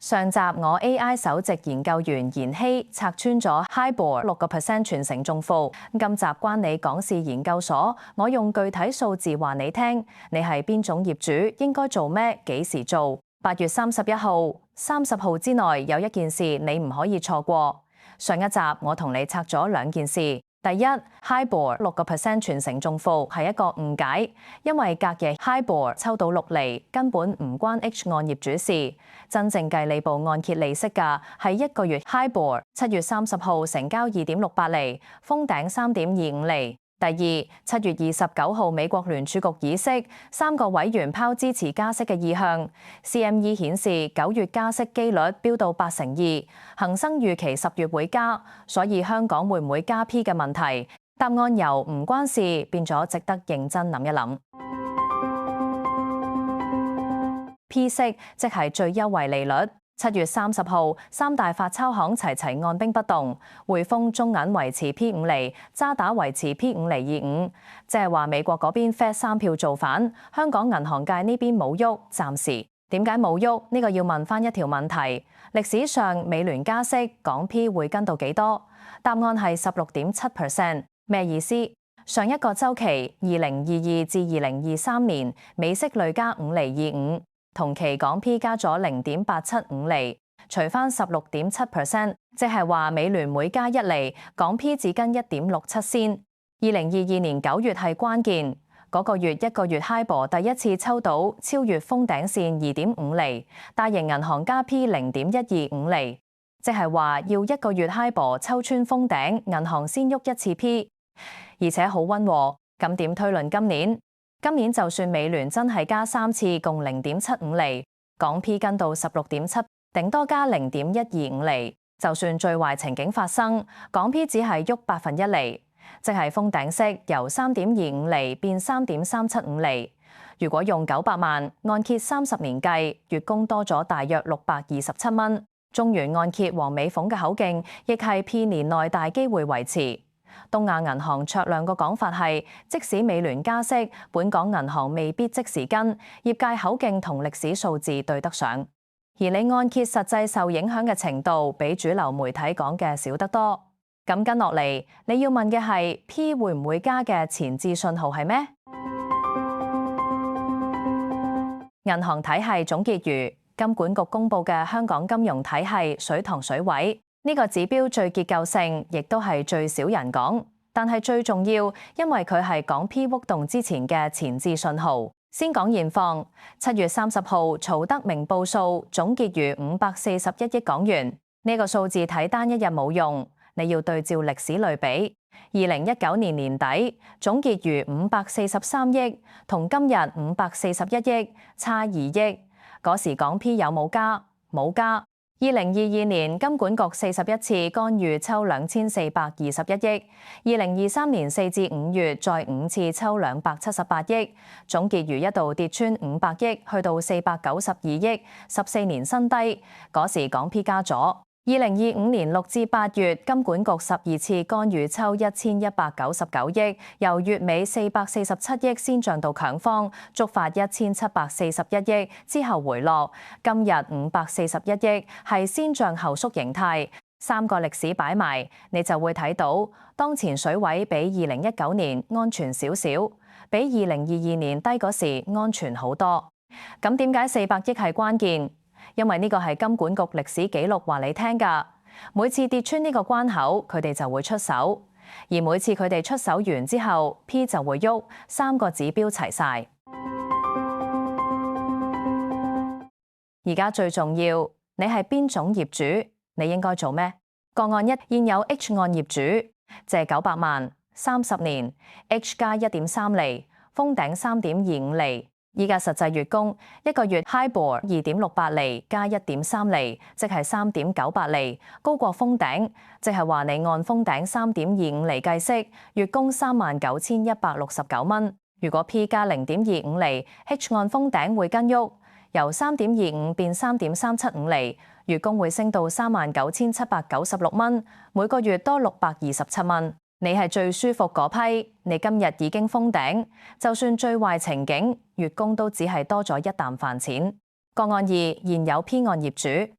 上集我 AI 首席研究員妍希拆穿咗 HIBOR 6% 全城中伏，今集關你港事研究所，我用具體數字話你聽，你係邊種業主，應該做咩，幾時做？8月31號、30號之內有一件事你唔可以錯過。上一集我同你拆咗兩件事。第一 ，HIBOR 6% 全城中伏係一個誤解，因為隔夜 HIBOR 抽到6厘，根本唔關 H 按業主事。真正計你部按揭利息㗎係1個月 HIBOR， 7月30號成交2.68厘，封頂3.25厘。第二，7月29號美國聯儲局議息，3個委員拋支持加息嘅意向。CME 顯示9月加息機率飆到82%，恒生預期10月會加，所以香港會唔會加 P 嘅問題，答案由唔關事變咗值得認真諗一諗。P 息即係最優惠利率。7月30號，三大發鈔行齊齊按兵不動，匯豐、中銀維持 P5 厘，渣打維持 P5 厘25，即係話美國嗰邊 Fed 3票造反，香港銀行界呢邊冇喐，暫時。點解冇喐？呢個要問翻一條問題：歷史上美聯加息，港 P 會跟到幾多？答案係16.7%。咩意思？上一個週期2022至2023年美息累加5厘25。同期港 P 加咗0.875厘，除翻16.7%，即係話美聯每加1厘，港 P 只跟1.67仙。2022年9月係關鍵，嗰個月1個月 HIBOR 第一次抽到超越封頂線2.5厘，大型銀行加 P 0.125厘，即係話要1個月 HIBOR 抽穿封頂，銀行先喐一次 P， 而且好溫和。咁點推論今年？今年就算美聯真係加3次，共0.75厘，港 P 跟到16.7，頂多加0.125厘。就算最壞情景發生，港 P 只係喐1/8厘，即係封頂息由3.25厘變3.375厘。如果用900萬按揭30年計，月供多咗大約627蚊。中原按揭黃美鳳嘅口徑，亦係 P 年內大機會維持。東亞銀行卓亮個講法係，即使美聯加息，本港銀行未必即時跟，業界口徑同歷史數字對得上。而你按揭實際受影響嘅程度，比主流媒體講嘅少得多。咁跟落嚟，你要問嘅係 P 會唔會加嘅前置信號係咩？銀行體系總結餘，金管局公佈嘅香港金融體系水塘水位。呢個指標最結構性，亦都係最少人講，但係最重要，因為佢係港 P 喐動之前嘅前置信號。先講現況，7月30號，曹德明報數總結餘541億港元。呢個數字睇單一日冇用，你要對照歷史類比。2019年年底總結餘543億，同今日541億，差2億。嗰時港 P 有冇加？冇加。2022年金管局41次干預抽2421億，2023年4至5月再5次抽278億，總結餘一度跌穿500億，去到492億，14年新低。嗰時港 P 加咗。2025年6至8月金管局12次干預抽1199億，由月尾447億先漲到強方，觸發1741億之後回落。今日541億係先漲後縮形態，3個歷史擺埋，你就會睇到當前水位比2019年安全少少，比2022年低嗰時安全好多。咁點解400億係關鍵？因為呢個係金管局歷史記錄話你聽㗎，每次跌穿呢個關口，佢哋就會出手，而每次佢哋出手完之後 ，P 就會喐，3個指標齊晒。而家最重要，你係邊種業主，你應該做咩？個案1，現有 H 按業主借900萬，30年 H 加1.3厘，封頂3.25厘。依家實際月供1個月 HIBOR 2.68厘加1.3厘，即係3.98厘，高過封頂，即係話你按封頂3.25厘計息，月供39,169蚊。如果 P 加0.25厘 ，H 按封頂會跟喐，由3.25變3.375厘，月供會升到39,796蚊，每個月多627蚊。你係最舒服嗰批，你今日已經封頂，就算最壞情景，月供都只係多咗一啖飯錢。個案2，現有 P 按業主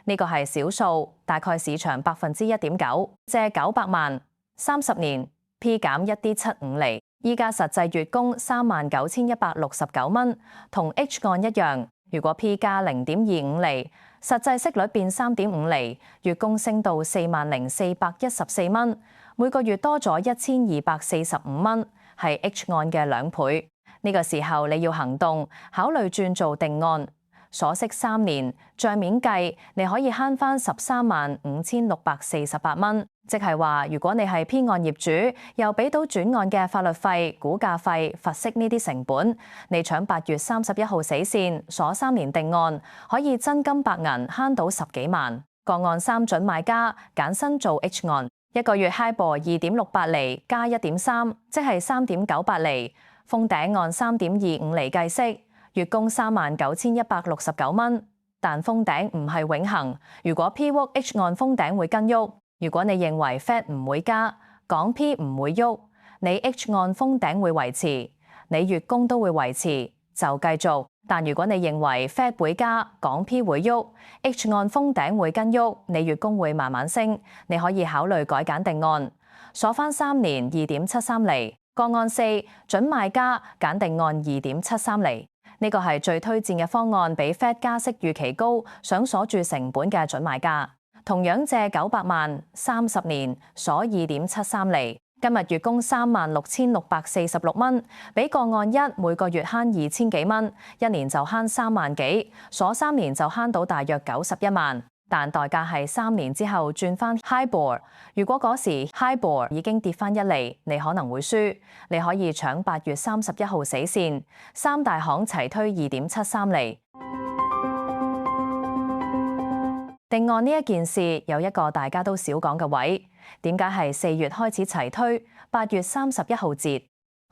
呢個係小數，大概市場1.9%，借900萬，30年 P 減1.75厘，依家實際月供39,169蚊，同 H 按一樣。如果 P 加0.25厘，實際息率變3.5厘，月供升到40,414蚊，每個月多咗1,245蚊，係 H 按嘅2倍。呢個時候你要行動，考慮轉做定按。鎖息3年，帳面計你可以慳返13,5648蚊，即係話如果你係 P 按業主，又俾到轉按嘅法律費、估價費、罰息呢啲成本，你搶8月31號死線，鎖3年定按，可以真金白銀慳到10幾萬。個案3準買家揀新做 H 按，一個月 HIBOR 2.68厘加1.3，即係3.98厘，封頂按3.25厘計息。月供39,169蚊，但封頂唔係永恆。如果 P 喐 H 按封頂會跟喐，如果你認為 Fed 唔會加，港 P 唔會喐，你 H 按封頂會維持，你月供都會維持，就繼續。但如果你認為 Fed 會加，港 P 會喐 ，H 按封頂會跟喐，你月供會慢慢升，你可以考慮改揀定按，鎖返3年2.73厘。個案4準買家揀定按2.73厘。呢個係最推薦嘅方案，比 Fed 加息預期高，想鎖住成本嘅準買家。同樣借900萬，30年鎖2.73厘，今日月供36,646蚊，比個案1每個月慳2000幾蚊，一年就慳3萬幾，鎖3年就慳到大約91萬。但代價係3年之後轉返 HIBOR， 如果嗰時 HIBOR 已經跌返1厘，你可能會輸。你可以搶8月31號死線，三大行齊推2.73厘。定按呢一件事有一個大家都少講嘅位，點解係4月開始齊推，8月31號截？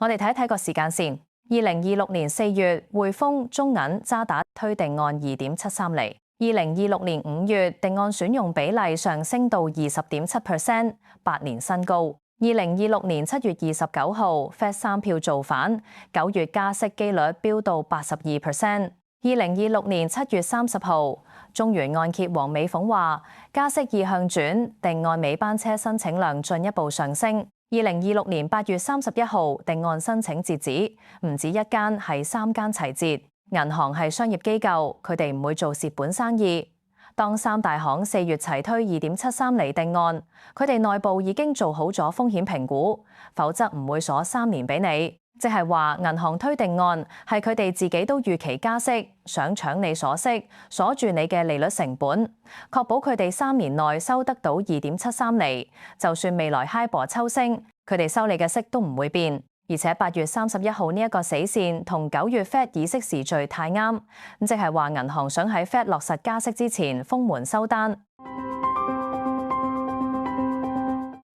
我哋睇一睇個時間線。2026年4月，匯豐、中銀、渣打推定按2.73厘。2026年5月，定按選用比例上升到20.7%， 8年新高。2026年7月29號，Fed 3票造反，9月加息機率飆到82%。2026年7月30號，中原按揭黃美鳳話加息意向轉，定按尾班車申請量進一步上升。2026年8月31號，定按申請截止，唔止一間，係3間齊截。銀行係商業機構，佢哋唔會做蝕本生意。當三大行4月齊推2.73厘定按，佢哋內部已經做好咗風險評估，否則唔會鎖3年俾你。即係話銀行推定按係佢哋自己都預期加息，想搶你鎖息，鎖住你嘅利率成本，確保佢哋3年內收得到2.73厘。就算未來 HIBOR 抽升，佢哋收你嘅息都唔會變。而且8月31號呢一個死線同9月 Fed 議息時序太啱，咁即係話銀行想喺 Fed 落實加息之前封門收單。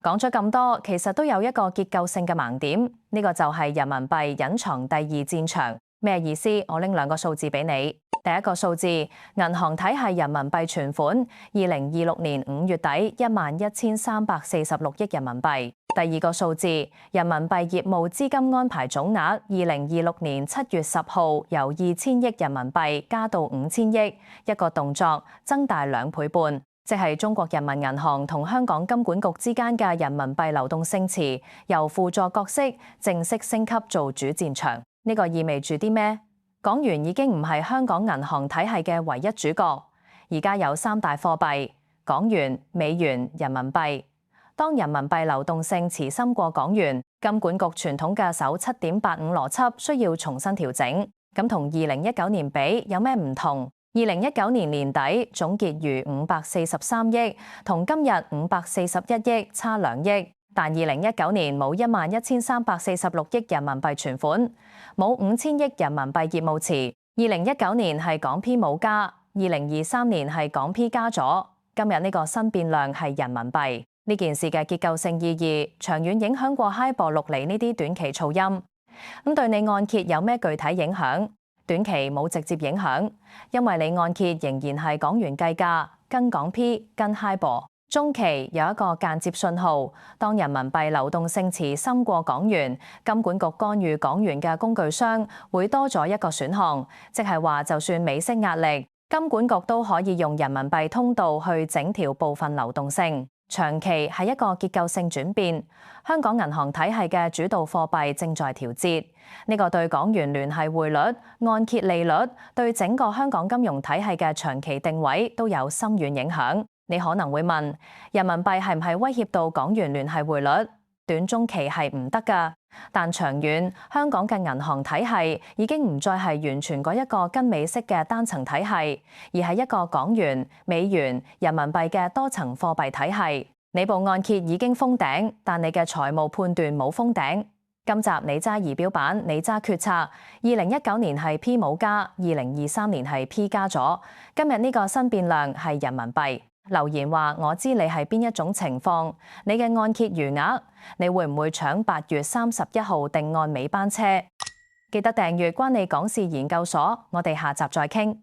講咗咁多，其實都有一個結構性嘅盲點，呢個就係人民幣隱藏第二戰場。咩意思？我拎2個數字俾你。第一個數字，銀行體系人民幣存款2026年5月底11,346億人民幣。第二個數字，人民幣業務資金安排總額2026年7月10號由2000億人民幣加到5000億，一個動作增大2倍半，即係中國人民銀行同香港金管局之間嘅人民幣流動性池由輔助角色正式升級做主戰場。呢個意味住啲咩？港元已經唔係香港銀行體系嘅唯一主角，而家有3大貨幣：港元、美元、人民幣。當人民幣流動性持深過港元，金管局傳統嘅守7.85邏輯需要重新調整。咁同2019年比有咩唔同？2019年年底總結餘543億，同今日541億差2億。但2019年冇11,346億人民幣存款，冇5000億人民幣業務池。2019年係港 P 冇加，2023年係港 P 加咗。今日呢個新變量係人民幣。呢件事嘅結構性意義，長遠影響過 HIBOR 6厘呢啲短期噪音。咁對你按揭有咩具體影響？短期冇直接影響，因為你按揭仍然係港元計價，跟港 P 跟 HIBOR。中期有一個間接信號，當人民幣流動性池深過港元，金管局干預港元嘅工具箱會多咗一個選項，即係話就算美息壓力，金管局都可以用人民幣通道去整調部分流動性。長期係一個結構性轉變，香港銀行體系嘅主導貨幣正在調節，呢個對港元聯繫匯率、按揭利率，對整個香港金融體系嘅長期定位都有深遠影響。你可能會問，人民幣係唔係威脅到港元聯繫匯率？短中期係唔得㗎，但長遠香港嘅銀行體系已經唔再係完全嗰一個跟美式嘅單層體系，而係一個港元、美元、人民幣嘅多層貨幣體系。你部按揭已經封頂，但你嘅財務判斷冇封頂。今集你揸儀表板，你揸決策。2019年係 P 冇加，2023年係 P 加咗。今日呢個新變量係人民幣。留言話我知你係邊一種情況，你嘅按揭餘額，你會唔會搶8月31號定案尾班車？記得訂閱關你港事研究所，我哋下集再傾。